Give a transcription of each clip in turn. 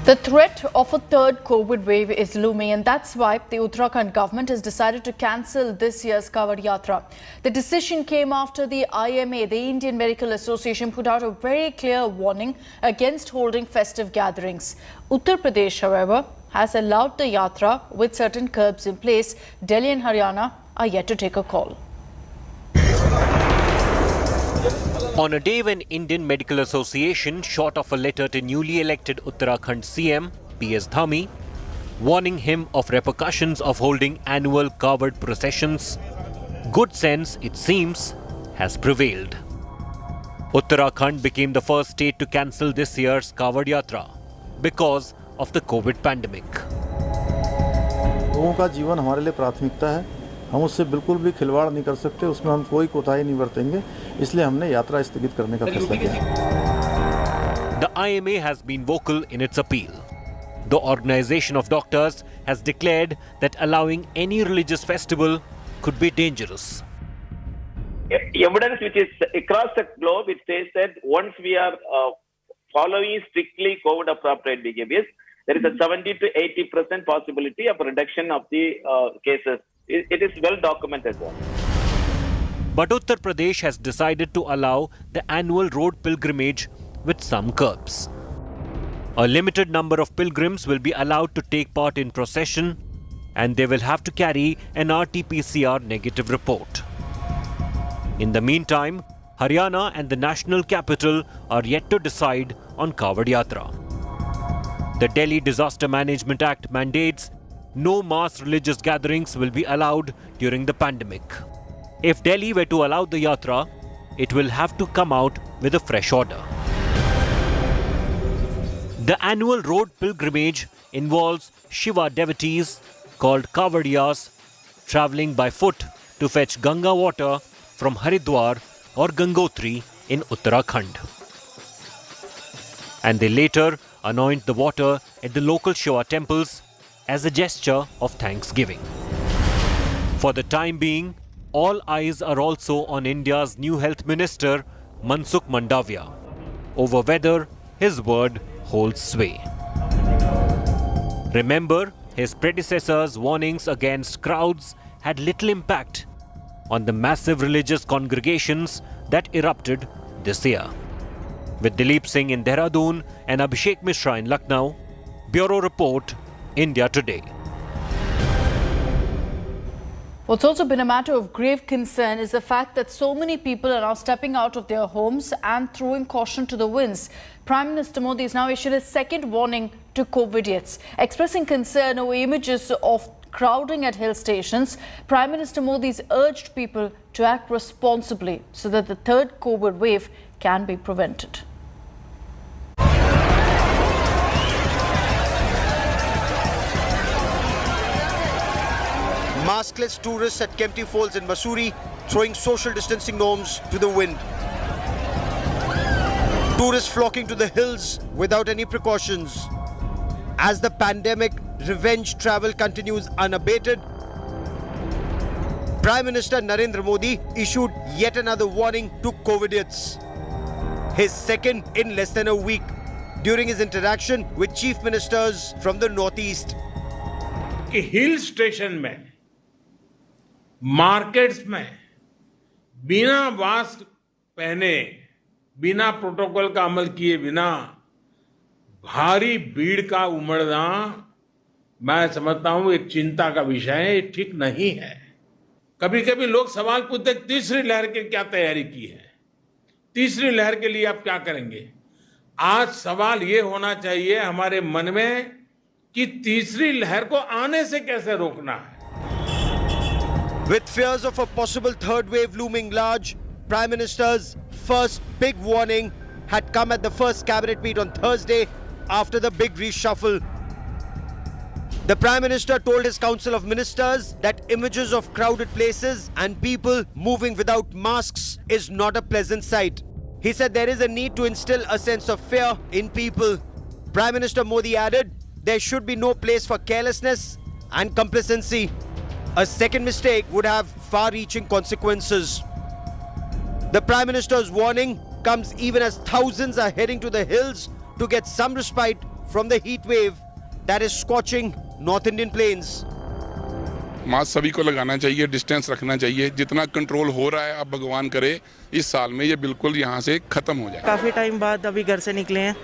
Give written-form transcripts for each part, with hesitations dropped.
The threat of a third COVID wave is looming, and that's why the Uttarakhand government has decided to cancel this year's Kawad Yatra. The decision came after the IMA, the Indian Medical Association, put out a very clear warning against holding festive gatherings. Uttar Pradesh, however, has allowed the yatra with certain curbs in place. Delhi and Haryana are yet to take a call. On a day when Indian Medical Association shot off a letter to newly elected Uttarakhand CM PS Dhami, warning him of repercussions of holding annual Kawad processions, good sense, it seems, has prevailed. Uttarakhand became the first state to cancel this year's Kawad Yatra because of the COVID pandemic. लोगों का जीवन हमारे लिए प्राथमिकता है, हम उससे बिल्कुल भी खिलवाड़ नहीं कर सकते, उसमें हम कोई कोताही नहीं बरतेंगे, इसलिए हमने यात्रा स्थगित करने का फैसला किया। The IMA has been vocal in its appeal. The Organization of Doctors has declared that allowing any religious festival could be dangerous. Evidence which is across the globe, it says that once we are following strictly COVID appropriate behaviors, there is a 70 to 80% possibility of reduction of the cases. It is well documented. But Uttar Pradesh has decided to allow the annual road pilgrimage with some curbs. A limited number of pilgrims will be allowed to take part in procession, and they will have to carry an RT-PCR negative report. In the meantime, Haryana and the national capital are yet to decide on Kawad Yatra. The Delhi Disaster Management Act mandates no mass religious gatherings will be allowed during the pandemic. If Delhi were to allow the yatra, it will have to come out with a fresh order. The annual road pilgrimage involves Shiva devotees called Kavadiyas travelling by foot to fetch Ganga water from Haridwar or Gangotri in Uttarakhand. And they later anoint the water at the local Shiva temples as a gesture of thanksgiving. For the time being, all eyes are also on India's new Health Minister, Mansukh Mandavia, over whether his word holds sway. Remember, his predecessor's warnings against crowds had little impact on the massive religious congregations that erupted this year. With Dileep Singh in Dehradun and Abhishek Mishra in Lucknow, Bureau Report, India Today. What's also been a matter of grave concern is the fact that so many people are now stepping out of their homes and throwing caution to the winds. Prime Minister Modi has now issued a second warning to COVIDiots. Expressing concern over images of crowding at hill stations, Prime Minister Modi has urged people to act responsibly so that the third COVID wave can be prevented. Maskless tourists at Kempty Falls in Mussoorie throwing social distancing norms to the wind. Tourists flocking to the hills without any precautions. As the pandemic revenge travel continues unabated, Prime Minister Narendra Modi issued yet another warning to COVIDiots. His second in less than a week during his interaction with chief ministers from the northeast. Hill station में, markets में बिना mask पहने, बिना protocol का अमल किए बिना भारी भीड़ का उमड़ना, मैं समझता हूं एक चिंता का विषय है, ठीक नहीं है। कभी-कभी लोग सवाल पूछते तीसरी लहर की क्या तैयारी की है, तीसरी लहर के लिए आप क्या करेंगे। आज सवाल ये होना चाहिए हमारे मन में कि तीसरी लहर को आने से कैसे रोकना है। With fears of a possible third wave looming large, Prime Minister's first big warning had come at the first cabinet meet on Thursday after the big reshuffle. The Prime Minister told his Council of Ministers that images of crowded places and people moving without masks is not a pleasant sight. He said there is a need to instill a sense of fear in people. Prime Minister Modi added, there should be no place for carelessness and complacency. A second mistake would have far-reaching consequences. The Prime Minister's warning comes even as thousands are heading to the hills to get some respite from the heat wave that is scorching North Indian plains. Mask सभी को लगाना चाहिए, distance रखना चाहिए, जितना control हो रहा है अब भगवान करे इस साल में ये बिल्कुल यहाँ से खत्म हो जाए। काफ़ी टाइम बाद अभी घर से निकले हैं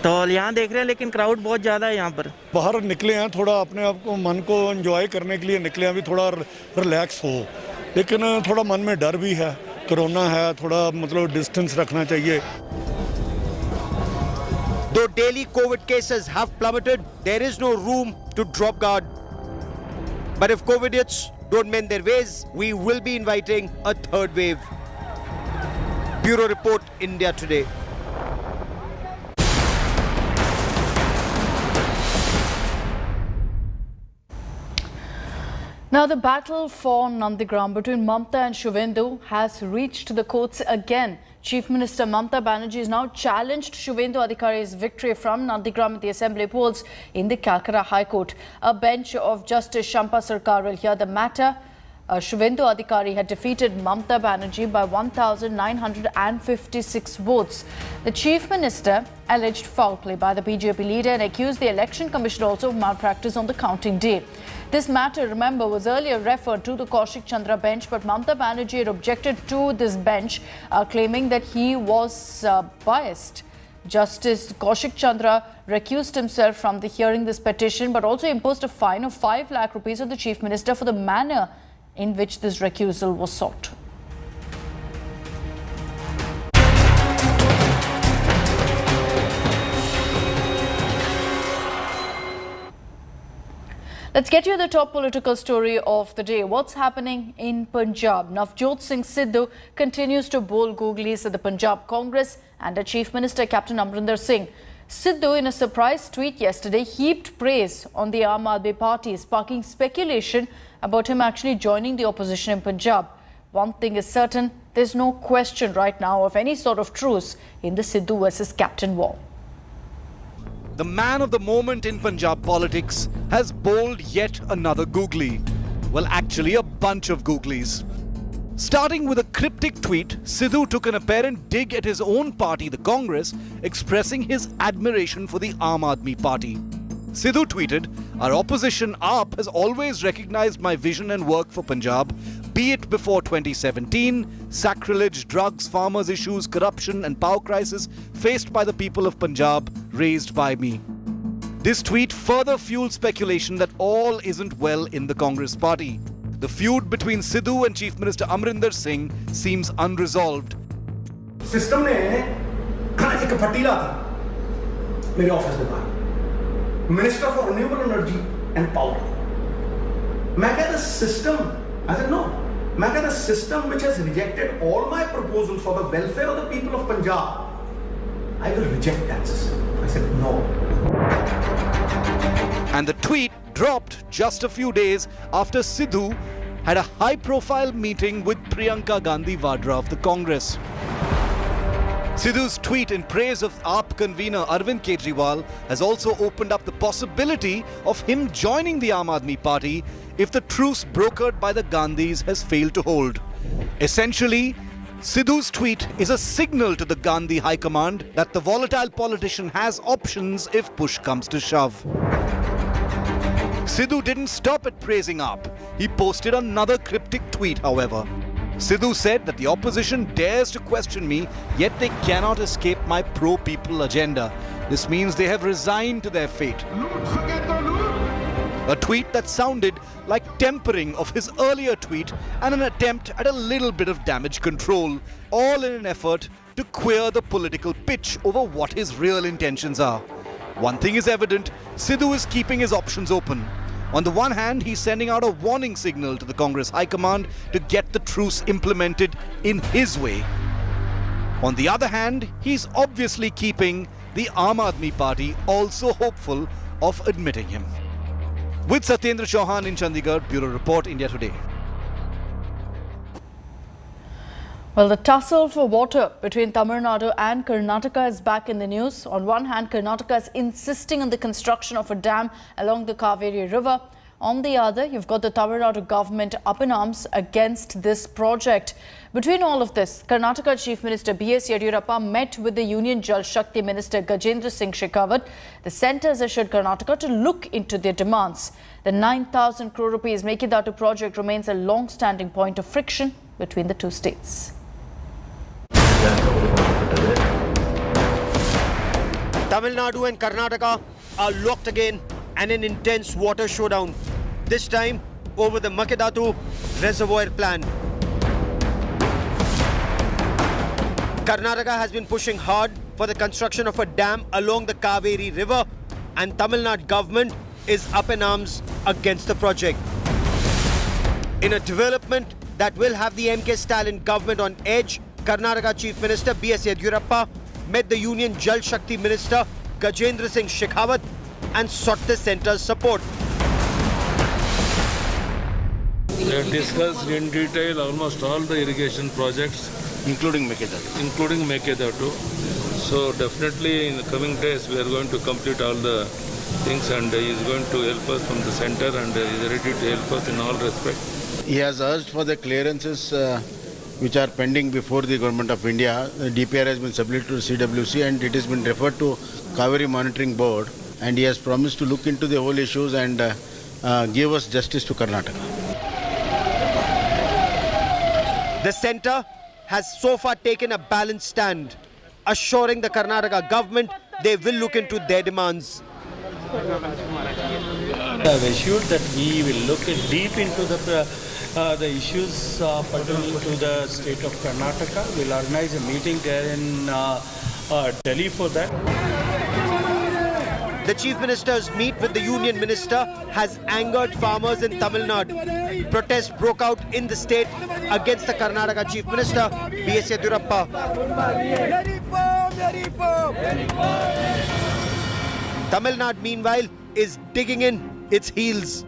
तो यहाँ देख रहे हैं, लेकिन क्राउड बहुत ज़्यादा है यहाँ पर। बाहर निकले हैं, थोड़ा अपने आप को मन को एंजॉय करने के लिए निकले हैं, अभी थोड़ा रिलैक्स हो, लेकिन थोड़ा मन में डर भी है, कोरोना है, थोड़ा मतलब डिस्टेंस रखना चाहिए। Though daily COVID cases have plummeted, there is no room to drop guard. But if COVIDiots don't mend their ways, we will be inviting a third wave. Bureau Report, India Today. Now, the battle for Nandigram between Mamta and Shubhendu has reached the courts again. Chief Minister Mamta Banerjee has now challenged Shubhendu Adhikari's victory from Nandigram at the Assembly polls in the Calcutta High Court. A bench of Justice Shampa Sarkar will hear the matter. Shubhendu Adhikari had defeated Mamta Banerjee by 1,956 votes. The Chief Minister alleged foul play by the BJP leader and accused the Election Commission also of malpractice on the counting day. This matter, remember, was earlier referred to the Kaushik Chandra bench, but Mamta Banerjee had objected to this bench, claiming that he was biased. Justice Kaushik Chandra recused himself from the hearing this petition, but also imposed a fine of 5 lakh rupees on the Chief Minister for the manner in which this recusal was sought. Let's get you the top political story of the day. What's happening in Punjab? Navjot Singh Sidhu continues to bowl googlies at the Punjab Congress and Chief Minister Captain Amrinder Singh. Sidhu, in a surprise tweet yesterday, heaped praise on the Aam Aadmi Party, sparking speculation about him actually joining the opposition in Punjab. One thing is certain, there's no question right now of any sort of truce in the Sidhu versus Captain war. The man of the moment in Punjab politics has bowled yet another googly. Well, actually a bunch of googlies. Starting with a cryptic tweet, Sidhu took an apparent dig at his own party, the Congress, expressing his admiration for the Aam Aadmi Party. Sidhu tweeted, "Our opposition AAP has always recognized my vision and work for Punjab, be it before 2017, sacrilege, drugs, farmers' issues, corruption and power crisis faced by the people of Punjab, raised by me." This tweet further fueled speculation that all isn't well in the Congress party. The feud between Sidhu and Chief Minister Amrinder Singh seems unresolved. System ने एक फट्टी ला था मेरे office के बाहर, minister for renewable energy and power. मैं कहता system, I said no, मैं कहता system which has rejected all my proposals for the welfare of the people of Punjab, I will reject that system. I said no. And the tweet dropped just a few days after Sidhu had a high-profile meeting with Priyanka Gandhi Vadra of the Congress. Sidhu's tweet in praise of AAP convener Arvind Kejriwal has also opened up the possibility of him joining the Aam Aadmi Party if the truce brokered by the Gandhis has failed to hold. Essentially, Sidhu's tweet is a signal to the Gandhi High Command that the volatile politician has options if push comes to shove. Sidhu didn't stop at praising AAP. He posted another cryptic tweet, however. Sidhu said that the opposition dares to question me, yet they cannot escape my pro-people agenda. This means they have resigned to their fate. A tweet that sounded like tempering of his earlier tweet and an attempt at a little bit of damage control, all in an effort to queer the political pitch over what his real intentions are. One thing is evident, Sidhu is keeping his options open. On the one hand, he's sending out a warning signal to the Congress High Command to get the truce implemented in his way. On the other hand, he's obviously keeping the Aam Aadmi Party also hopeful of admitting him. With Satyendra Chauhan in Chandigarh, Bureau Report, India Today. Well, the tussle for water between Tamil Nadu and Karnataka is back in the news. On one hand, Karnataka is insisting on the construction of a dam along the Kaveri River. On the other, you've got the Tamil Nadu government up in arms against this project. Between all of this, Karnataka Chief Minister B.S. Yediyurappa met with the Union Jal Shakti Minister Gajendra Singh Shekhawat. The centre has assured Karnataka to look into their demands. The 9,000 crore rupees Mekidatu project remains a long-standing point of friction between the two states. Tamil Nadu and Karnataka are locked again and an intense water showdown. This time over the Mekidatu reservoir plan. Karnataka has been pushing hard for the construction of a dam along the Kaveri River, and Tamil Nadu government is up in arms against the project. In a development that will have the MK Stalin government on edge, Karnataka Chief Minister B.S. Yediyurappa met the Union Jal Shakti Minister Gajendra Singh Shekhawat and sought the centre's support. We have discussed in detail almost all the irrigation projects, including Mekidatu. So definitely in the coming days we are going to complete all the things, and he is going to help us from the centre, and he is ready to help us in all respects. He has urged for the clearances which are pending before the Government of India. The DPR has been submitted to CWC and it has been referred to Kaveri Monitoring Board, and he has promised to look into the whole issues and give us justice to Karnataka. The centre has so far taken a balanced stand, assuring the Karnataka government they will look into their demands. I have assured that we will look deep into the issues pertaining to the state of Karnataka. We will organize a meeting there in Delhi for that. The Chief Minister's meet with the Union Minister has angered farmers in Tamil Nadu. Protests broke out in the state against the Karnataka Chief Minister B.S. Yediyurappa. Tamil Nadu, meanwhile, is digging in its heels.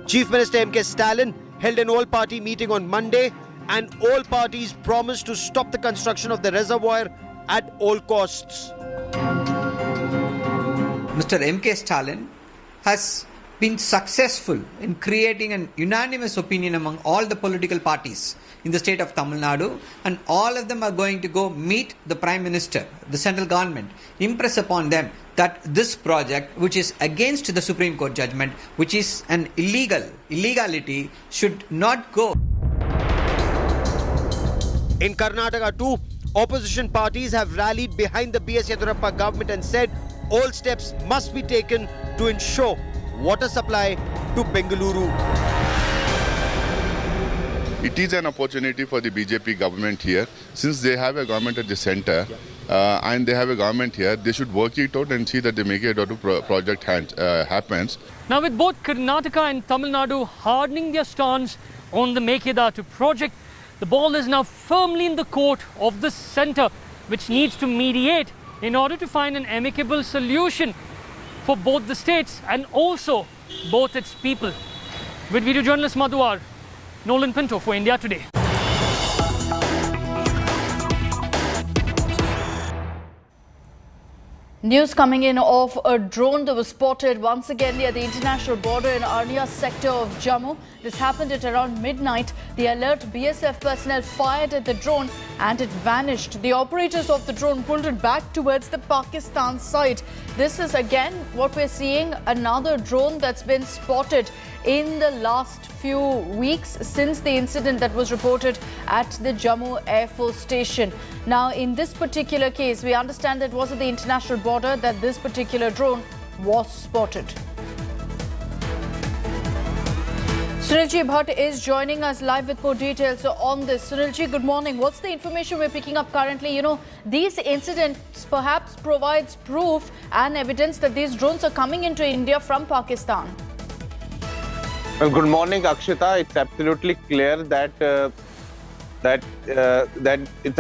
Chief Minister M.K. Stalin held an all-party meeting on Monday, and all parties promised to stop the construction of the reservoir at all costs. Mr. M.K. Stalin has been successful in creating an unanimous opinion among all the political parties in the state of Tamil Nadu, and all of them are going to go meet the Prime Minister, the central government, impress upon them that this project, which is against the Supreme Court judgment, which is an illegality, should not go. In Karnataka too, opposition parties have rallied behind the B.S. Yediyurappa government and said all steps must be taken to ensure water supply to Bengaluru. It is an opportunity for the BJP government here. Since they have a government at the centre and they have a government here, they should work it out and see that the Mekidatu project happens. Now, with both Karnataka and Tamil Nadu hardening their stance on the Mekidatu project, the ball is now firmly in the court of the centre, which needs to mediate in order to find an amicable solution for both the states and also both its people. With video journalist Madhuar, Nolan Pinto for India Today. News coming in of a drone that was spotted once again near the international border in Arnia sector of Jammu. This happened at around midnight. The alert BSF personnel fired at the drone and it vanished. The operators of the drone pulled it back towards the Pakistan side. This is again what we're seeing, another drone that's been spotted in the last few weeks since the incident that was reported at the Jammu Air Force Station. Now, in this particular case, we understand that it was at the international border that this particular drone was spotted. Sunilji Bhatt is joining us live with more details on this. Sunilji, good morning. What's the information we're picking up currently? You know, these incidents perhaps provides proof and evidence that these drones are coming into India from Pakistan. Well, good morning, Akshita. It's absolutely clear that it's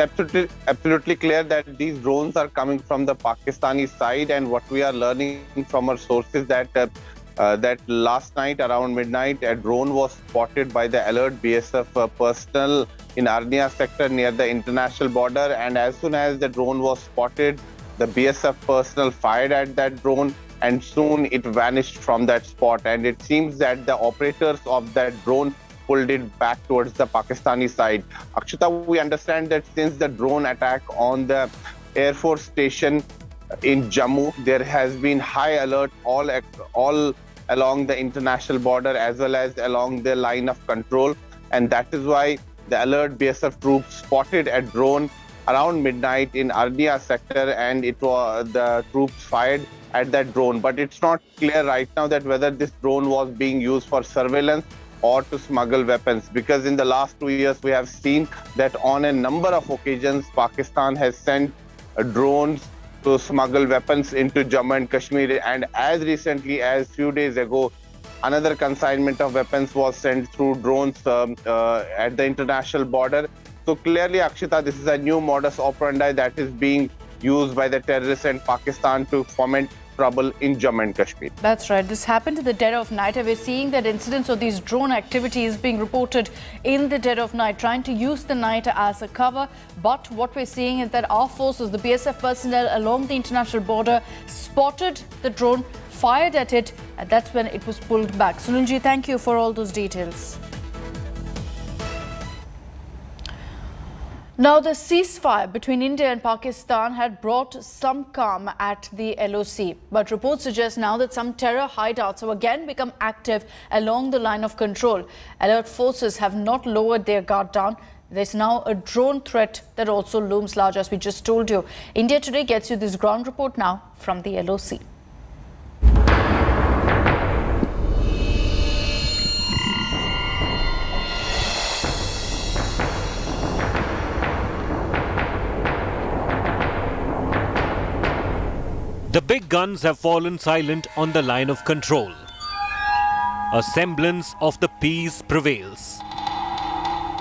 absolutely clear that these drones are coming from the Pakistani side, and what we are learning from our sources that last night around midnight a drone was spotted by the alert BSF personnel in Arnia sector near the international border, and as soon as the drone was spotted, the BSF personnel fired at that drone. and soon it vanished from that spot. And it seems that the operators of that drone pulled it back towards the Pakistani side. Akshita, we understand that since the drone attack on the Air Force station in Jammu, there has been high alert all along the international border as well as along the line of control. And that is why the alert BSF troops spotted a drone around midnight in Arnia sector, and it was the troops fired at that drone. But it's not clear right now that whether this drone was being used for surveillance or to smuggle weapons, because in the last 2 years we have seen that on a number of occasions Pakistan has sent drones to smuggle weapons into Jammu and Kashmir, and as recently as few days ago another consignment of weapons was sent through drones at the international border. So clearly, Akshita, this is a new modus operandi that is being used by the terrorists and Pakistan to foment trouble in Jammu and Kashmir. That's right. This happened in the dead of night. We're seeing that incidents of these drone activities being reported in the dead of night, trying to use the night as a cover. But what we're seeing is that our forces, the BSF personnel along the international border, spotted the drone, fired at it, and that's when it was pulled back. Sunilji, thank you for all those details. Now, the ceasefire between India and Pakistan had brought some calm at the LOC. But reports suggest now that some terror hideouts have again become active along the line of control. Alert forces have not lowered their guard down. There's now a drone threat that also looms large, as we just told you. India Today gets you this ground report now from the LOC. The big guns have fallen silent on the line of control. A semblance of the peace prevails.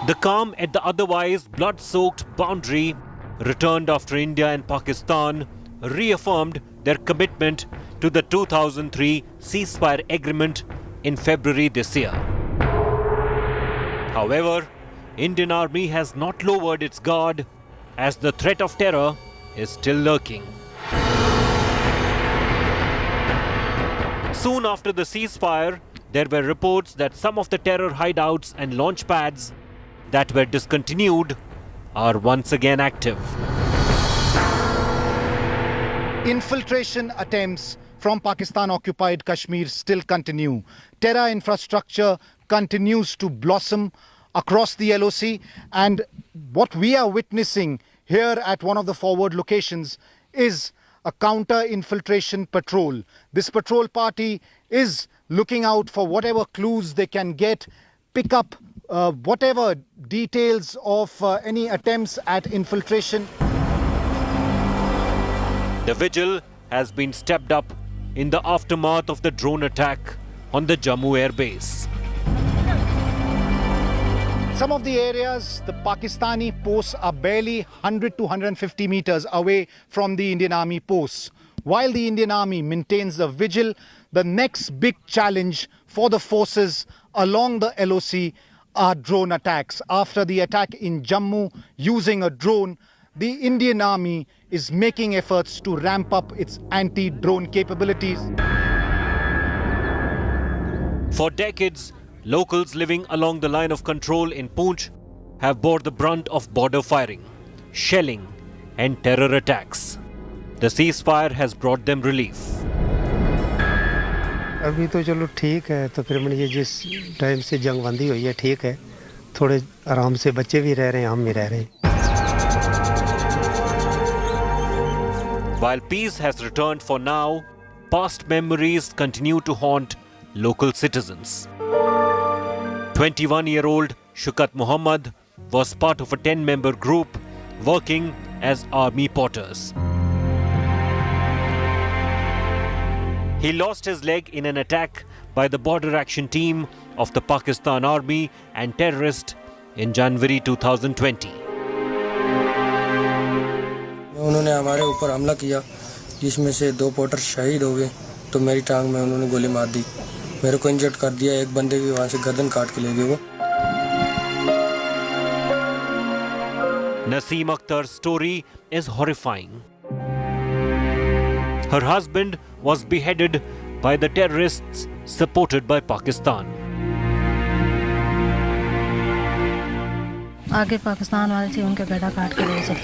The calm at the otherwise blood-soaked boundary returned after India and Pakistan reaffirmed their commitment to the 2003 ceasefire agreement in February this year. However, Indian Army has not lowered its guard as the threat of terror is still lurking. Soon after the ceasefire, there were reports that some of the terror hideouts and launch pads that were discontinued are once again active. Infiltration attempts from Pakistan-occupied Kashmir still continue. Terror infrastructure continues to blossom across the LOC, and what we are witnessing here at one of the forward locations is a counter-infiltration patrol. This patrol party is looking out for whatever clues they can get, pick up whatever details of any attempts at infiltration. The vigil has been stepped up in the aftermath of the drone attack on the Jammu Air Base. Some of the areas, the Pakistani posts are barely 100 to 150 meters away from the Indian Army posts. While the Indian Army maintains the vigil, the next big challenge for the forces along the LOC are drone attacks. After the attack in Jammu using a drone, the Indian Army is making efforts to ramp up its anti-drone capabilities. For decades, locals living along the line of control in Poonch have bore the brunt of border firing, shelling and terror attacks. The ceasefire has brought them relief. अभी तो चलो ठीक है, तकरीबन ये जिस time से जंगबंदी हुई है ठीक है, थोड़े आराम से बच्चे भी रह रहे हैं, हम भी रह रहे हैं. While peace has returned for now, past memories continue to haunt local citizens. 21-year-old Shukat Muhammad was part of a 10-member group working as army porters. He lost his leg in an attack by the Border Action Team of the Pakistan Army and terrorists in January 2020. उन्होंने हमारे ऊपर हमला किया, जिसमें से 2 porter शहीद हो गए, तो मेरी टांग में उन्होंने गोली मार दी. मेरे को इंजर्ड कर दिया, एक बंदे की वहां से गर्दन काट के ले गए वो. Naseem Akhtar's story is horrifying. Her husband was beheaded by the terrorists supported by Pakistan. आगे पाकिस्तान वाले थे, उनके गला काट के ले चले,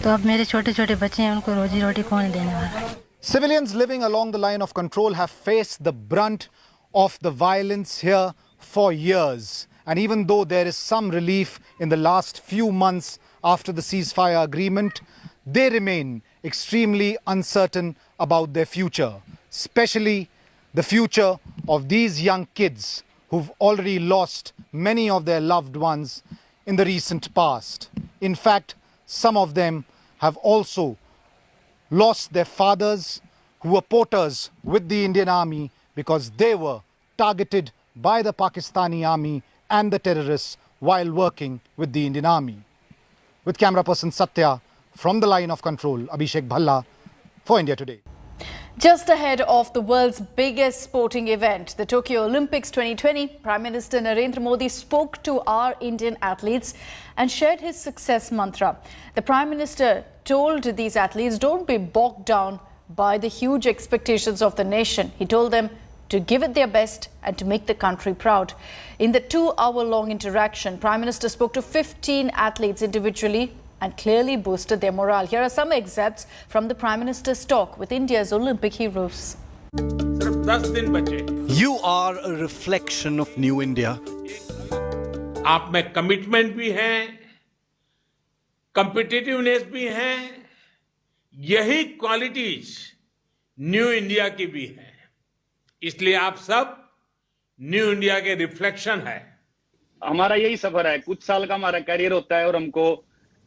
तो अब मेरे छोटे छोटे बच्चे हैं, उनको रोजी रोटी कौन देने वाला? Civilians living along the line of control have faced the brunt of the violence here for years. And even though there is some relief in the last few months after the ceasefire agreement, they remain extremely uncertain about their future, especially the future of these young kids who've already lost many of their loved ones in the recent past. In fact, some of them have also lost their fathers, who were porters with the Indian Army, because they were targeted by the Pakistani Army and the terrorists while working with the Indian Army. With camera person Satya from the line of control, Abhishek Bhalla for India Today. Just ahead of the world's biggest sporting event, the Tokyo Olympics 2020, Prime Minister Narendra Modi spoke to our Indian athletes and shared his success mantra. The Prime Minister told these athletes, don't be bogged down by the huge expectations of the nation. He told them to give it their best and to make the country proud. In the 2-hour-long interaction, Prime Minister spoke to 15 athletes individually and clearly boosted their morale. Here are some excerpts from the Prime Minister's talk with India's Olympic heroes. You are a reflection of New India. आप में commitment भी है, competitiveness भी है, यही qualities new India की भी है. इसलिए आप सब न्यू इंडिया के रिफ्लेक्शन है. हमारा यही सफर है. कुछ साल का हमारा करियर होता है और हमको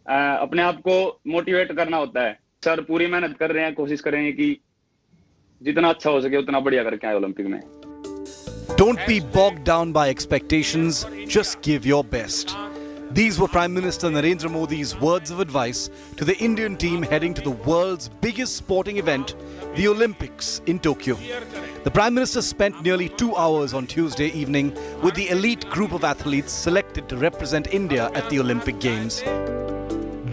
अपने आप को मोटिवेट करना होता है. सर पूरी मेहनत कर रहे हैं, कोशिश कर रहे हैं कि जितना अच्छा हो सके उतना बढ़िया करके आए ओलंपिक में. Don't be bogged down by expectations, just give your best. These were Prime Minister Narendra Modi's words of advice to the Indian team heading to the world's biggest sporting event, the Olympics in Tokyo. The Prime Minister spent nearly 2 hours on Tuesday evening with the elite group of athletes selected to represent India at the Olympic Games.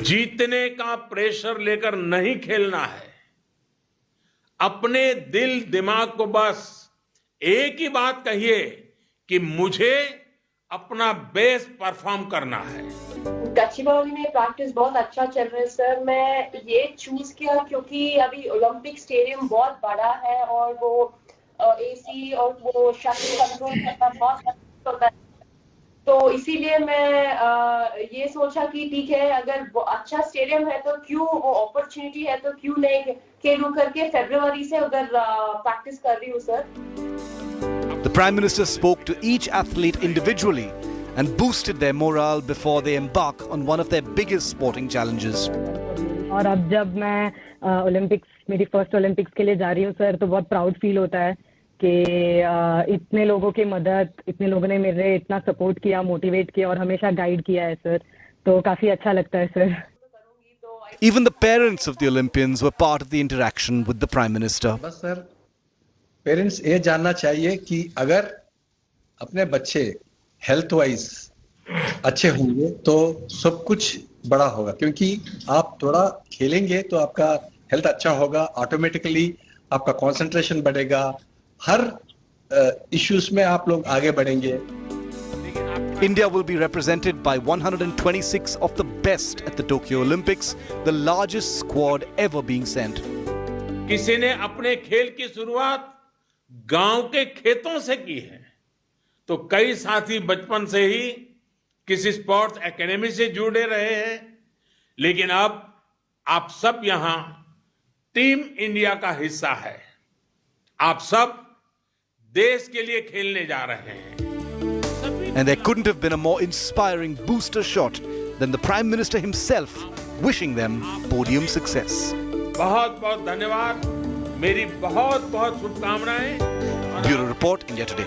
जीतने का pressure लेकर नहीं खेलना है. अपने दिल दिमाग को बस एक ही बात कहिए कि मुझे अपना बेस्ट परफॉर्म करना है. गच्चीबौली में प्रैक्टिस बहुत अच्छा चल रहा है सर. मैं ये चूज किया क्योंकि अभी ओलंपिक स्टेडियम बहुत बड़ा है और वो एसी और वो शटल कंट्रोल करना बहुत अच्छा होता है. तो इसीलिए मैं ये सोचा कि ठीक है, अगर वो अच्छा स्टेडियम है तो क्यों, वो अपॉर्चुनिटी है तो क्यों नहीं खेलूं करके फरवरी से अगर प्रैक्टिस कर रही हूँ sir. The Prime Minister spoke to each athlete individually and boosted their morale before they embark on one of their biggest sporting challenges. और अब जब मैं ओलंपिक्स, मेरी फर्स्ट ओलंपिक्स के लिए जा रही हूँ सर, तो बहुत प्राउड फील होता है कि इतने लोगों की मदद, इतने लोगों ने मेरे इतना सपोर्ट किया, मोटिवेट किया और हमेशा गाइड किया है सर. तो काफी अच्छा लगता है sir. Even the parents of the Olympians were part of the interaction with the Prime Minister. बस सर, पेरेंट्स ये जानना चाहिए कि अगर अपने बच्चे हेल्थ वाइज अच्छे होंगे तो सब कुछ बड़ा होगा. क्योंकि आप थोड़ा खेलेंगे तो आपका हेल्थ अच्छा होगा, ऑटोमेटिकली आपका कंसंट्रेशन बढ़ेगा, हर इश्यूज में आप लोग आगे बढ़ेंगे. India will be represented by 126 of the best at the Tokyo Olympics, the largest squad ever being sent. किसी ने अपने खेल की शुरुआत गांव के खेतों से की है, तो कई साथी बचपन से ही किसी स्पोर्ट्स एकेडमी से जुड़े रहे हैं. लेकिन अब आप सब यहां टीम इंडिया का हिस्सा है. आप सब देश के लिए खेलने जा रहे हैं. And there couldn't have been a more inspiring booster shot than the Prime Minister himself wishing them podium success. बहुत बहुत धन्यवाद. मेरी बहुत बहुत शुभकामनाएं. Bureau Report, India Today.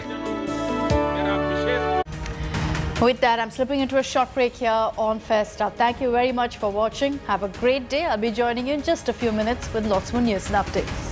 With that, I'm slipping into a short break here on First Up. Thank you very much for watching. Have a great day. I'll be joining you in just a few minutes with lots more news and updates.